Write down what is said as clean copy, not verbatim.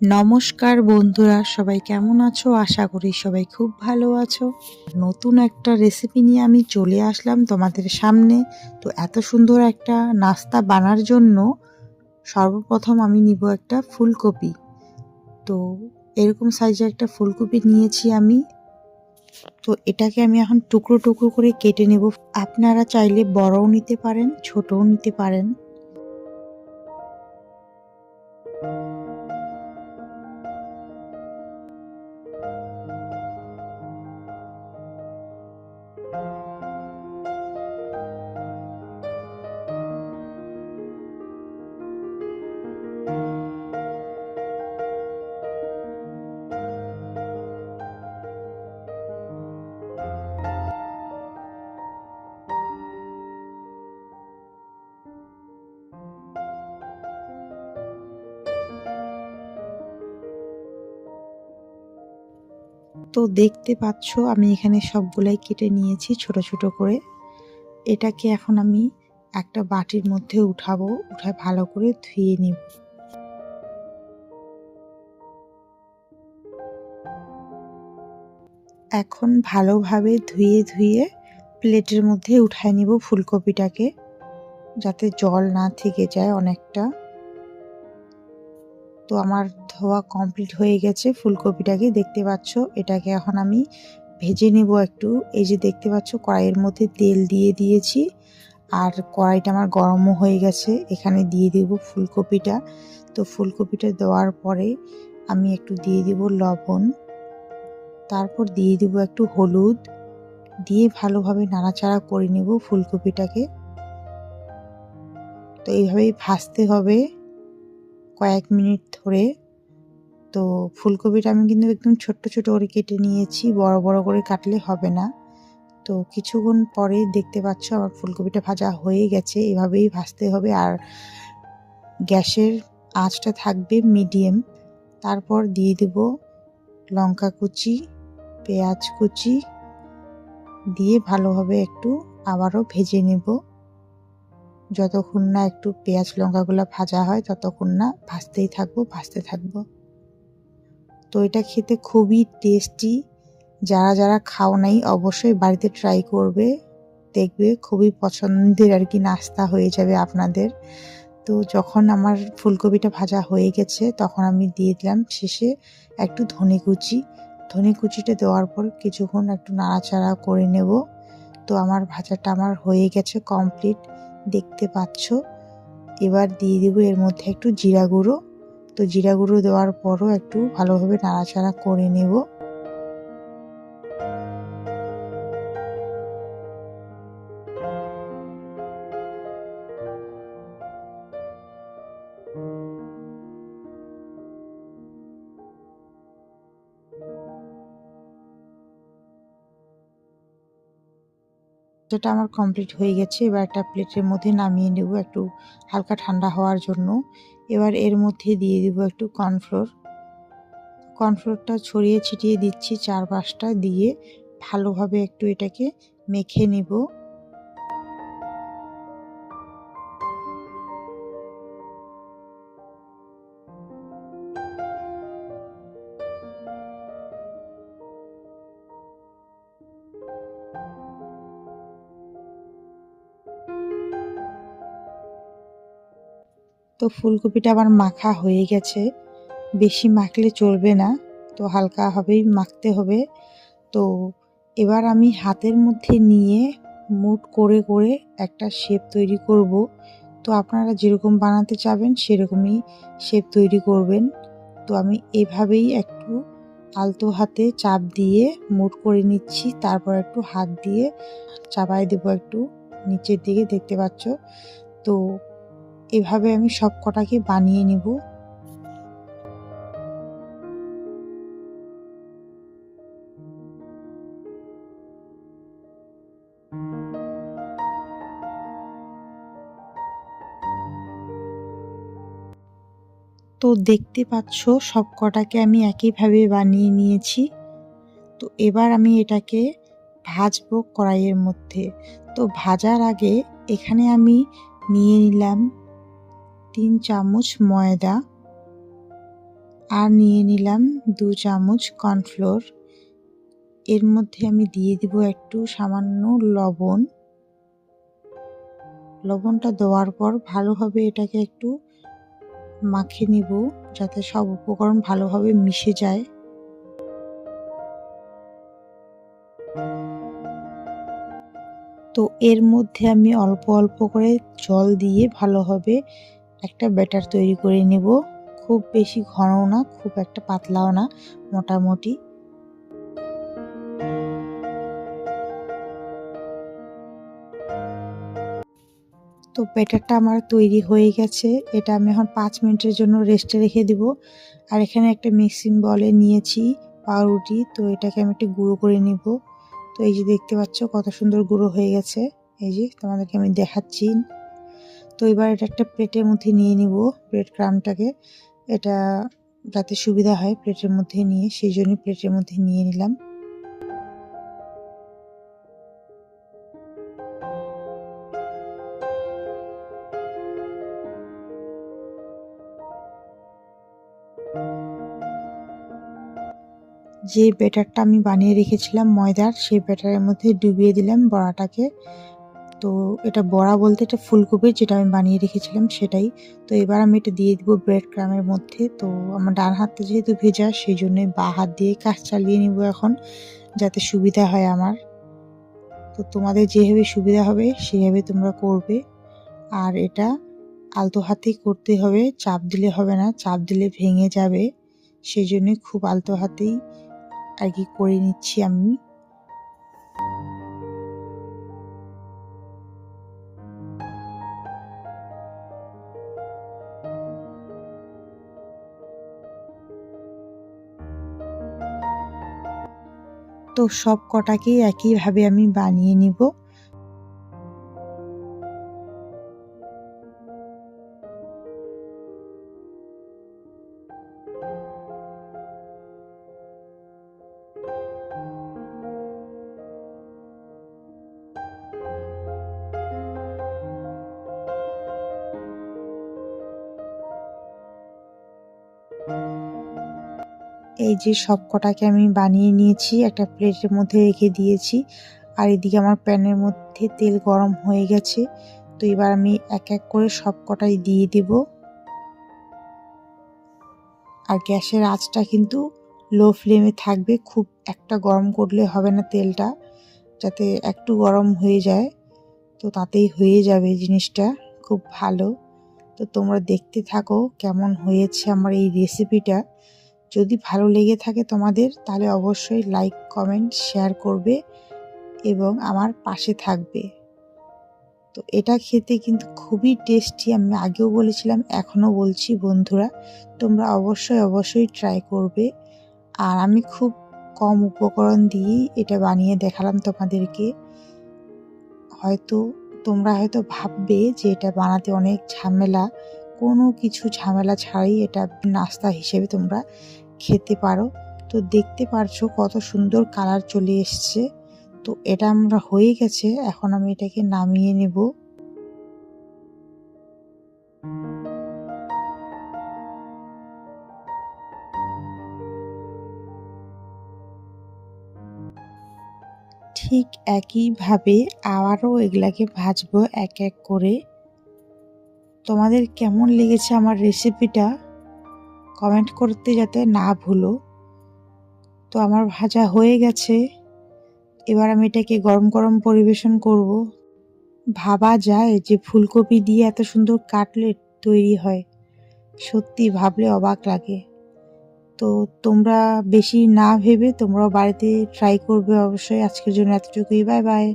নমস্কার বন্ধুরা, সবাই কেমন আছো? আশা করি সবাই খুব ভালো আছো। নতুন একটা রেসিপি নিয়ে আমি চলে আসলাম তোমাদের সামনে। তো এত সুন্দর একটা নাস্তা বানার জন্য সর্বপ্রথম আমি নিব একটা ফুলকপি। তো এরকম সাইজের একটা ফুলকপি নিয়েছি আমি। তো এটাকে আমি এখন টুকরো টুকরো করে কেটে নেব। আপনারা চাইলে বড়ও নিতে পারেন, ছোটও নিতে পারেন। তো দেখতে পাচ্ছ আমি এখানে সবগুলাই কেটে নিয়েছি ছোট ছোট করে। এটাকে এখন আমি একটা বাটির মধ্যে উঠাবো, উঠায় ভালো করে ধুয়ে নিব। এখন ভালোভাবে ধুয়ে প্লেটের মধ্যে উঠায় নিব ফুলকপিটাকে, যাতে জল না থেকে যায় অনেকটা। তো আমার ধোয়া কমপ্লিট হয়ে গেছে ফুলকপিটাকে, দেখতে পাচ্ছ। এটাকে এখন আমি ভেজে নিব একটু। এই যে দেখতে পাচ্ছ কড়াইয়ের মধ্যে তেল দিয়ে দিয়েছি, আর কড়াইটা আমার গরমও হয়ে গেছে। এখানে দিয়ে দিব ফুলকপিটা। তো ফুলকপিটা দেওয়ার পরে আমি একটু দিয়ে দিব লবণ, তারপর দিয়ে দিব একটু হলুদ, দিয়ে ভালোভাবে নাড়াচাড়া করে নেব ফুলকপিটাকে। তো এইভাবেই ভাজতে হবে কয়েক মিনিট ধরে। তো ফুলকপিটা আমি কিন্তু একদম ছোট্ট ছোট করে কেটে নিয়েছি, বড় বড় করে কাটলে হবে না। তো কিছুক্ষণ পরে দেখতে পাচ্ছ আমার ফুলকপিটা ভাজা হয়ে গেছে। এভাবেই ভাজতে হবে, আর গ্যাসের আঁচটা থাকবে মিডিয়াম। তারপর দিয়ে দেব লঙ্কা কুচি, পেঁয়াজ কুচি, দিয়ে ভালোভাবে একটু আবারও ভেজে নেব। যতক্ষণ না একটু পেঁয়াজ লঙ্কাগুলো ভাজা হয় ততক্ষণ না ভাজতে থাকবো। তো এটা খেতে খুবই টেস্টি। যারা যারা খাও নাই অবশ্যই বাড়িতে ট্রাই করবে, দেখবে খুবই পছন্দের আর কি নাস্তা হয়ে যাবে আপনাদের। তো যখন আমার ফুলকপিটা ভাজা হয়ে গেছে তখন আমি দিয়ে দিলাম শেষে একটু ধনে কুচিটা দেওয়ার পর কিছুক্ষণ একটু নাড়াচাড়া করে নেব। তো আমার ভাজাটা হয়ে গেছে কমপ্লিট, দেখতে পাচ্ছ। এবার দিয়ে দিব এর মধ্যে একটু জিরা গুঁড়ো। তো জিরা গুঁড়ো দেওয়ার পরও একটু ভালোভাবে নাড়াচাড়া করে নেব। যেটা আমার কমপ্লিট হয়ে গেছে, এবার একটা প্লেটের মধ্যে নামিয়ে নেব একটু হালকা ঠান্ডা হওয়ার জন্য। এবার এর মধ্যে দিয়ে দিব একটু কর্নফ্লোরটা ছড়িয়ে ছিটিয়ে দিচ্ছি চারপাশটা, দিয়ে ভালোভাবে একটু এটাকে মেখে নেব। তো ফুলকপিটা আমার মাখা হয়ে গেছে, বেশি মাখলে চলবে না, তো হালকাভাবেই মাখতে হবে। তো এবার আমি হাতের মধ্যে নিয়ে মুট করে করে একটা শেপ তৈরি করব। তো আপনারা যেরকম বানাতে চাবেন সেরকমই শেপ তৈরি করবেন। তো আমি এভাবেই একটু আলতো হাতে চাপ দিয়ে মুট করে নিচ্ছি, তারপর একটু হাত দিয়ে চাপাই দেব একটু নিচের দিকে, দেখতে পাচ্ছ। তো এভাবে আমি সব কটাকে বানিয়ে নিব। তো দেখতে পাচ্ছ সব কটাকে আমি একইভাবে বানিয়ে নিয়েছি। তো এবার আমি এটাকে ভাজবো কড়াইয়ের মধ্যে। তো ভাজার আগে এখানে আমি নিয়ে নিলাম 3 চামচ ময়দা, আর নিয়ে নিলাম 2 চামচ কর্নফ্লোর। এর মধ্যে আমি দিয়ে দিব একটু সামান্য লবণ। লবণটা দেওয়ার পর ভালোভাবে এটাকে একটু মাখিয়ে নিব যাতে সব উপকরণ ভালোভাবে মিশে যায়। তো এর মধ্যে আমি অল্প অল্প করে জল দিয়ে ভালোভাবে একটা ব্যাটার তৈরি করে নেব। খুব বেশি ঘনও না, খুব একটা পাতলাও না, মোটামুটি। তো ব্যাটারটা আমার তৈরি হয়ে গেছে। এটা আমি এখন 5 মিনিটের জন্য রেস্টে রেখে দিব। আর এখানে একটা মিক্সিং বলে নিয়েছি পাউরুটি, তো এটাকে আমি একটু গুঁড়ো করে নিব। তো এই যে দেখতে পাচ্ছ কত সুন্দর গুঁড়ো হয়ে গেছে, এই যে তোমাদেরকে আমি দেখাচ্ছি। তো এবার এটা একটা প্লেটের মধ্যে নিয়ে নিব ব্রেড ক্রাম্বটাকে, এটা যাতে সুবিধা হয় প্লেটের মধ্যে নিয়ে, সেই জন্য প্লেটের মধ্যে নিয়ে নিলাম। যে ব্যাটারটা আমি বানিয়ে রেখেছিলাম ময়দার, সেই ব্যাটারের মধ্যে ডুবিয়ে দিলাম বড়াটাকে। তো এটা বড়া বলতে এটা ফুলকপি যেটা আমি বানিয়ে রেখেছিলাম সেটাই। তো এবার আমি এটা দিয়ে দিব ব্রেড ক্রামের মধ্যে। তো আমার ডান হাতটা যেহেতু ভেজা, সেই জন্য বাঁ হাত দিয়ে কাজ চালিয়ে নিব এখন, যাতে সুবিধা হয় আমার। তো তোমাদের যেভাবে সুবিধা হবে সেভাবে তোমরা করবে। আর এটা আলতো হাতেই করতে হবে, চাপ দিলে হবে না, চাপ দিলে ভেঙে যাবে। সেই জন্য খুব আলতো হাতেই আর কি করে নিচ্ছি আমি। তো সব কটাকেই একইভাবে আমি বানিয়ে নিব। এই যে সব কটাকে আমি বানিয়ে নিয়েছি, একটা প্লেটের মধ্যে রেখে দিয়েছি। আর এদিকে আমার প্যানের মধ্যে তেল গরম হয়ে গেছে। তো এবার আমি এক এক করে সব কটাই দিয়ে দিব। আর গ্যাসের আঁচটা কিন্তু লো ফ্লেমে থাকবে, খুব একটা গরম করলে হবে না তেলটা, যাতে একটু গরম হয়ে যায়। তো তাতেই হয়ে যাবে জিনিসটা খুব ভালো। তো তোমরা দেখতে থাকো কেমন হয়েছে আমার এই রেসিপিটা। যদি ভালো লেগে থাকে তোমাদের, তাহলে অবশ্যই লাইক, কমেন্ট, শেয়ার করবে এবং আমার পাশে থাকবে। তো এটা খেতে কিন্তু খুবই টেস্টি, আমি আগেও বলেছিলাম এখনও বলছি বন্ধুরা, তোমরা অবশ্যই ট্রাই করবে। আর আমি খুব কম উপকরণ দিয়েই এটা বানিয়ে দেখালাম তোমাদেরকে। তোমরা হয়তো ভাববে যে এটা বানাতে অনেক ঝামেলা, কোনো কিছু ঝামেলা ছাড়াই এটা নাস্তা হিসেবে তোমরা খেতে পারো। তো দেখতে পারছো কত সুন্দর কালার চলে এসছে। তো এটা আমরা হয়ে গেছে, এখন আমি এটাকে নামিয়ে নেব। ঠিক একইভাবে আবারও এগুলাকে ভাজবো এক এক করে। তোমাদের কেমন লেগেছে আমার রেসিপিটা কমেন্ট করতে যাতে না ভুলো। তো আমার ভাজা হয়ে গেছে, এবার আমি এটাকে গরম গরম পরিবেশন করব। ভাবা যায় যে ফুলকপি দিয়ে এত সুন্দর কাটলেট তৈরি হয়, সত্যি ভাবলে অবাক লাগে। তো তোমরা বেশি না ভেবে তোমরাও বাড়িতে ট্রাই করবে অবশ্যই। আজকের জন্য এতটুকুই, বাই বাই।